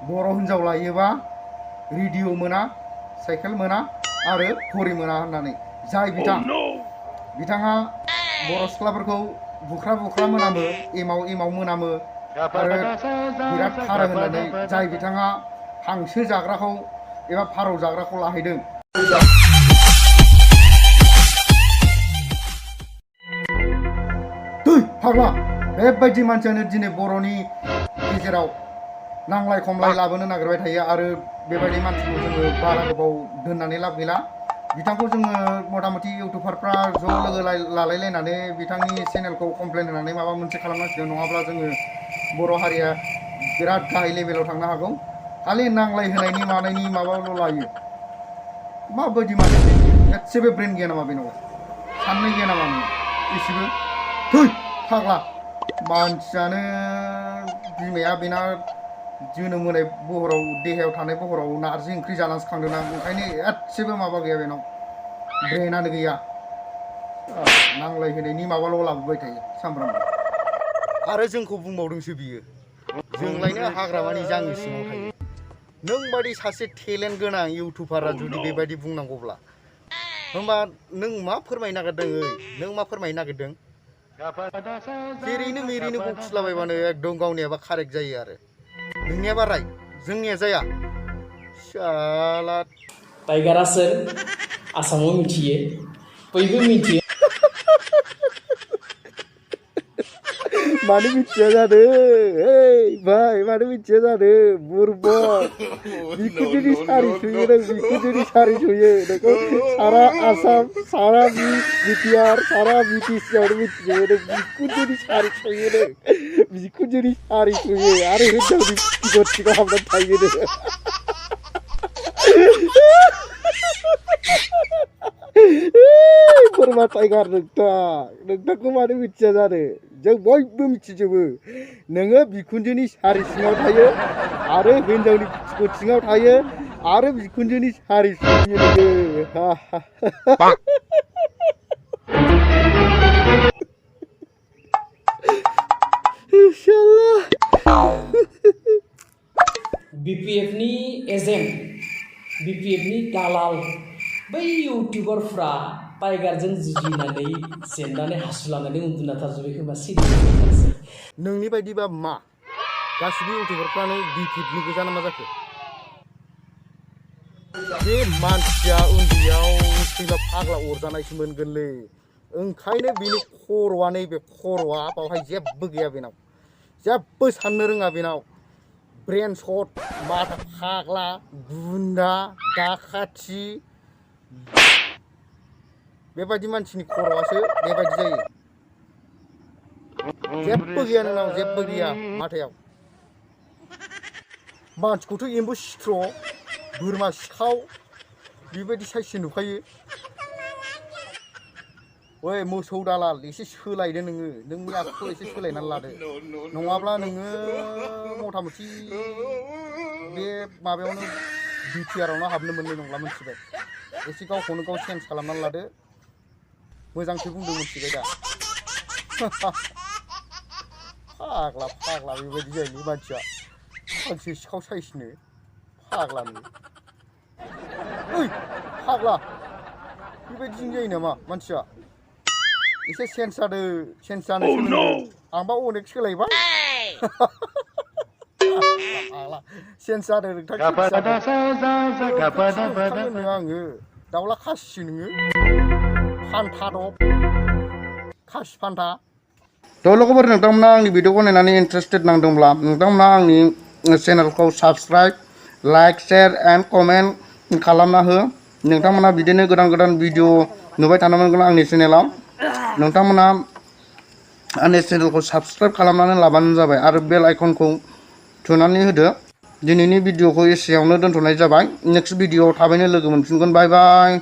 बर' हिनजाव लायोबा रेडिअ मोना साइकेल मोना आरो घरि मोना होननानै जाय बिथाङा बर' सिख्लाफोरखौ बुख्रा मोनामो एमाव मोनामो आरो बिराद खारो होननानै जाय बिथाङा हांसो जाग्राखौ एबा फारौ जाग्राखौ लाहैदों। फाग्ला बेबायदि मानसियानो दिनै बर'नि गेजेराव नांलाय खमलाय लाबोनो नागिरबाय थायो आरो बेबायदि मानसिखौ जोङो बारा गोबाव दोननानै लाब गैला। बिथांखौ जोङो मथा मथि इउटुबारफ्रा ज' लोगो लालायलायनानै बिथांनि चेनेलखौ कमप्लेन होनानै माबा मोनसे खालामनांसिगोन, नङाब्ला जोङो बर' हारिया बिराद गाहाय लेभेलाव थांनो हागौ। खालि नांलाय होनायनि मानायनि माबाल' लायो। माबायदि मानसि एसेबो ब्रेन गैया नामा बेनाव? साननाय गैया नामा नोङो एसेबो? थै फाग्ला मानसियानो बिमाया बेना जोनोम होनाय बहराव देहायाव थानाय बहराव नारजि ओंख्रि जानानैसो खांदोंना, ओंखायनो एसेबो माबा गैया बेनाव, ब्रेनानो गैया। नांलाय होनायनि माबाल' लाबोबाय थायो सामफ्रामबो। आरो जोंखौ बुंबावदोंसो बियो, जोंलायनो हाग्रामानि जाङि सिङाव थायो। नों बायदि सासे टेलेन्ट गोनां इउटुबारा जुदि बेबायदि बुंनांगौब्ला होमबा नों मा फोरमायनो नागिरदों? नों मा फोरमायनो नागिरदों? जेरैनो मेरैनो बखिलाबायबानो एकदम गावनियाबा कारेक्ट जायो आरो नोंनियाबा राइट, जोंनिया जाया। शाला टाइगारा सोर आसामाव मिथियो, बयबो मिथियो। मानो मिथिया जादों? भाई मानो मिथिया जादों? बुरबक बिखुनजोनि सारि सुयो नों, बिखुनजोनि सारि सुयो नोंखौ सारा आसाम, सारा बिटिआर, सारा बिटिसिआवनो मिथिजोबो नों बिखुनजोनि सारि सुयो नों, बिखुनजोनि सारि सुयो आरो हिनजावनि सिङाव हाबनानै थायो नों। बोरमा टाइगार नोंथांखौ मानो मिथिया जानो? जों बयबो मिथिजोबो नोङो बिखुनजोनि सारि सिङाव थायो आरो हिनजावनि सिङाव थायो आरो बिखुनजोनि सारि सुयो नोङो। बिपिएफनि एजेन्ट, बिपिएफनि दालाल बै इउटुबारफ्रा टाइगारजों जुजिनानै जेननानै हासुलानानै उन्दुना थाजोबबाय खोमा सिरियासै। नोंनि बायदिबा मा गासिबो इउटुबारफ्रानो बिपिएफनि गोजा ना मा जाखो? बे मानसिया उन्दैयाव थैबा फाग्ला अरजानायसो मोनगोनलै, ओंखायनो बिनि खर'आ नैबे खर'आ बावहाय जेबो गैया बेनाव, जेबो साननो रोङा बेनाव। ब्रेन शट, माथा फाग्ला, गुन्दा, दाखाथि, बेबायदि मानसिनि खर'आसो बेबायदि जायो। जेबो गैया नोंनाव, जेबो गैया माथायाव। मानसिखौथ' एम्बु सिथ्र' बोरमा सिखाव बेबायदि साइससो नुखायो। ओइ मोसौ दालाल एसे सोलायदो नोङो, नोंनि आखुखौ एसे सोलायनानै लादो, नङाब्ला नोङो मथा मथि बे माबायावनो बिटिआरावनो हाबनो मोननाय नंला, मिथिबाय? एसे गावखौनो गाव चेन्ज खालामनानै लादो, मोजांसो बुंदों मिथिबाय दा? फाग्ला बेबायदि जायोलै मानसिया, हांसो सिखाव साइसनो फाग्लानो। ओइ फाग्ला बेबायदिजों जायो नामा मानसिया? एसे चेन्ज जादो, चेन्ज जानो सोलोंदो। आंबा अनेक सोलायबाय। फाग्ला चेन्ज जादो नोंथां, नोंथांमोननो आङो दाउला खासिसो नोङो, फान्था दब खासि फान्था। थ' लोगोफोर, नोंथांमोना आंनि भिडिअखौ नायनानै इन्टारेस्टेड नांदोंब्ला नोंथांमोना आंनि चेनेलखौ subscribe, like, share and comment खालामना हो। नोंथांमोना बिदिनो गोदान भिडिअ नुबाय थानो मोनगोन आंनि चेनेलाव। नोंथांमोना आंनि चेनेलखौ साबस्क्राइब खालामनानै लाबानो जाबाय आरो बेल आइकनखौ थुनानै होदो। दिनैनि भिडिअखौ एसेयावनो दोनथ'नाय जाबाय। नेक्स्ट भिडिअआव थाबैनो लोगो मोनफिनगोन। बाय बाय।